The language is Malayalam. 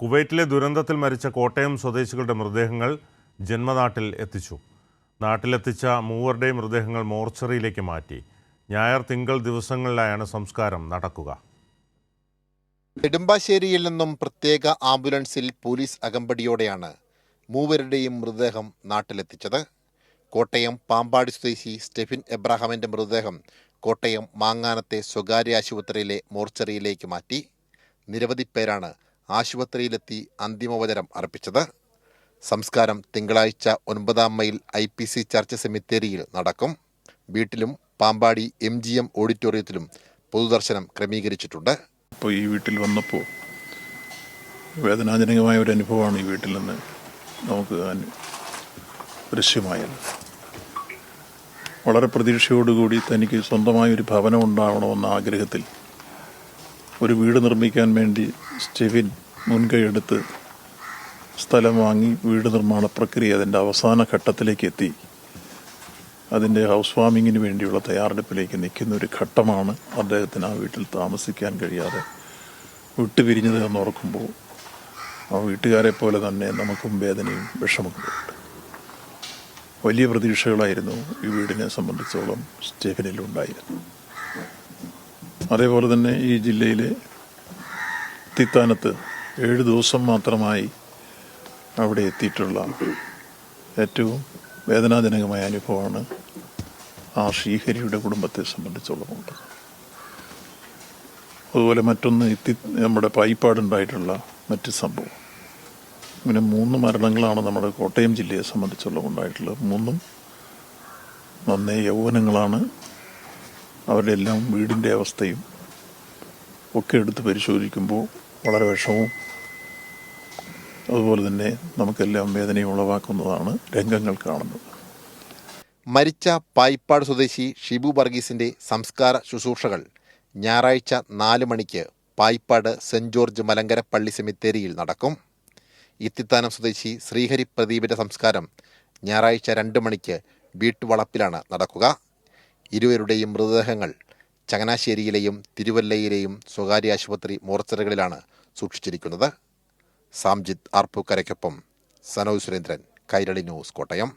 കുവൈറ്റിലെ ദുരന്തത്തിൽ മരിച്ച കോട്ടയം സ്വദേശികളുടെ മൃതദേഹങ്ങൾ ജന്മനാട്ടിൽ എത്തിച്ചു. നാട്ടിലെത്തിച്ച മൂവരുടെയും മൃതദേഹങ്ങൾ മോർച്ചറിയിലേക്ക് മാറ്റി. ഞായർ, തിങ്കൾ ദിവസങ്ങളിലായാണ് സംസ്കാരം നടക്കുക. നെടുമ്പാശ്ശേരിയിൽ നിന്നും പ്രത്യേക ആംബുലൻസിൽ പോലീസ് അകമ്പടിയോടെയാണ് മൂവരുടെയും മൃതദേഹം നാട്ടിലെത്തിച്ചത്. കോട്ടയം പാമ്പാടി സ്വദേശി സ്റ്റെഫിൻ എബ്രഹാമിന്റെ മൃതദേഹം കോട്ടയം മാങ്ങാനത്തെ സ്വകാര്യ ആശുപത്രിയിലെ മോർച്ചറിയിലേക്ക് മാറ്റി. നിരവധി പേരാണ് ആശുപത്രിയിലെത്തി അന്തിമോപചാരം അർപ്പിച്ചത്. സംസ്കാരം തിങ്കളാഴ്ച 9-ാം മൈൽ IPC ചർച്ച് സെമിത്തേരിയിൽ നടക്കും. വീട്ടിലും പാമ്പാടി MGM ഓഡിറ്റോറിയത്തിലും പൊതുദർശനം ക്രമീകരിച്ചിട്ടുണ്ട്. ഇപ്പോൾ ഈ വീട്ടിൽ വന്നപ്പോൾ വേദനാജനകമായ ഒരു അനുഭവമാണ് ഈ വീട്ടിൽ നിന്ന് നമുക്ക് ദൃശ്യമായത്. വളരെ പ്രതീക്ഷയോടുകൂടി തനിക്ക് സ്വന്തമായൊരു ഭവനം ഉണ്ടാവണമെന്ന ആഗ്രഹത്തിൽ ഒരു വീട് നിർമ്മിക്കാൻ വേണ്ടി സ്റ്റെഫിൻ മുൻകൈയെടുത്ത് സ്ഥലം വാങ്ങി വീട് നിർമ്മാണ പ്രക്രിയ അതിൻ്റെ അവസാന ഘട്ടത്തിലേക്ക് എത്തി. അതിൻ്റെ ഹൗസ് വാമിങ്ങിന് വേണ്ടിയുള്ള തയ്യാറെടുപ്പിലേക്ക് നിൽക്കുന്ന ഒരു ഘട്ടമാണ് അദ്ദേഹത്തിന് ആ വീട്ടിൽ താമസിക്കാൻ കഴിയാതെ വിട്ടുപിരിഞ്ഞത് എന്നോർക്കുമ്പോൾ ആ വീട്ടുകാരെ പോലെ തന്നെ നമുക്കും വേദനയും വിഷമങ്ങളുണ്ട്. വലിയ പ്രതീക്ഷകളായിരുന്നു ഈ വീടിനെ സംബന്ധിച്ചോളം സ്റ്റെഫിനിലുണ്ടായിരുന്നു. അതേപോലെ തന്നെ ഈ ജില്ലയിലെ തിത്താനത്ത് 7 ദിവസം മാത്രമായി അവിടെ എത്തിയിട്ടുള്ള ഏറ്റവും വേദനാജനകമായ അനുഭവമാണ് ആ ശ്രീഹരിയുടെ കുടുംബത്തെ സംബന്ധിച്ചോളമുണ്ട്. അതുപോലെ മറ്റൊന്ന് നമ്മുടെ പായിപ്പാടുണ്ടായിട്ടുള്ള മറ്റ് സംഭവം. ഇങ്ങനെ 3 മരണങ്ങളാണ് നമ്മുടെ കോട്ടയം ജില്ലയെ സംബന്ധിച്ചുള്ള ഉണ്ടായിട്ടുള്ളത്. 3 നന്നേ യൗവനങ്ങളാണ്. അവരുടെ എല്ലാം വീടിൻ്റെ അവസ്ഥയും ഒക്കെ എടുത്ത് പരിശോധിക്കുമ്പോൾ വളരെ വിഷമവും അതുപോലെ തന്നെ നമുക്കെല്ലാം വേദനയും ഉളവാക്കുന്നതാണ് രംഗങ്ങൾ കാണുന്നത്. മരിച്ച പായിപ്പാട് സ്വദേശി ഷിബു വർഗീസിന്റെ സംസ്കാര ശുശ്രൂഷകൾ ഞായറാഴ്ച 4 മണിക്ക് പായിപ്പാട് സെന്റ് ജോർജ് മലങ്കര പള്ളി സെമിത്തേരിയിൽ നടക്കും. ഇത്തിത്താനം സ്വദേശി ശ്രീഹരി പ്രദീപിന്റെ സംസ്കാരം ഞായറാഴ്ച 2 മണിക്ക് വീട്ടുവളപ്പിലാണ് നടക്കുക. ഇരുവരുടെയും മൃതദേഹങ്ങൾ ചങ്ങനാശ്ശേരിയിലെയും തിരുവല്ലയിലെയും സ്വകാര്യ ആശുപത്രി മോർച്ചറികളിലാണ് സൂക്ഷിച്ചിരിക്കുന്നത്. സാംജിത്ത് ആർപ്പൂക്കരയ്ക്കൊപ്പം സനോജ് സുരേന്ദ്രൻ, കൈരളി ന്യൂസ്, കോട്ടയം.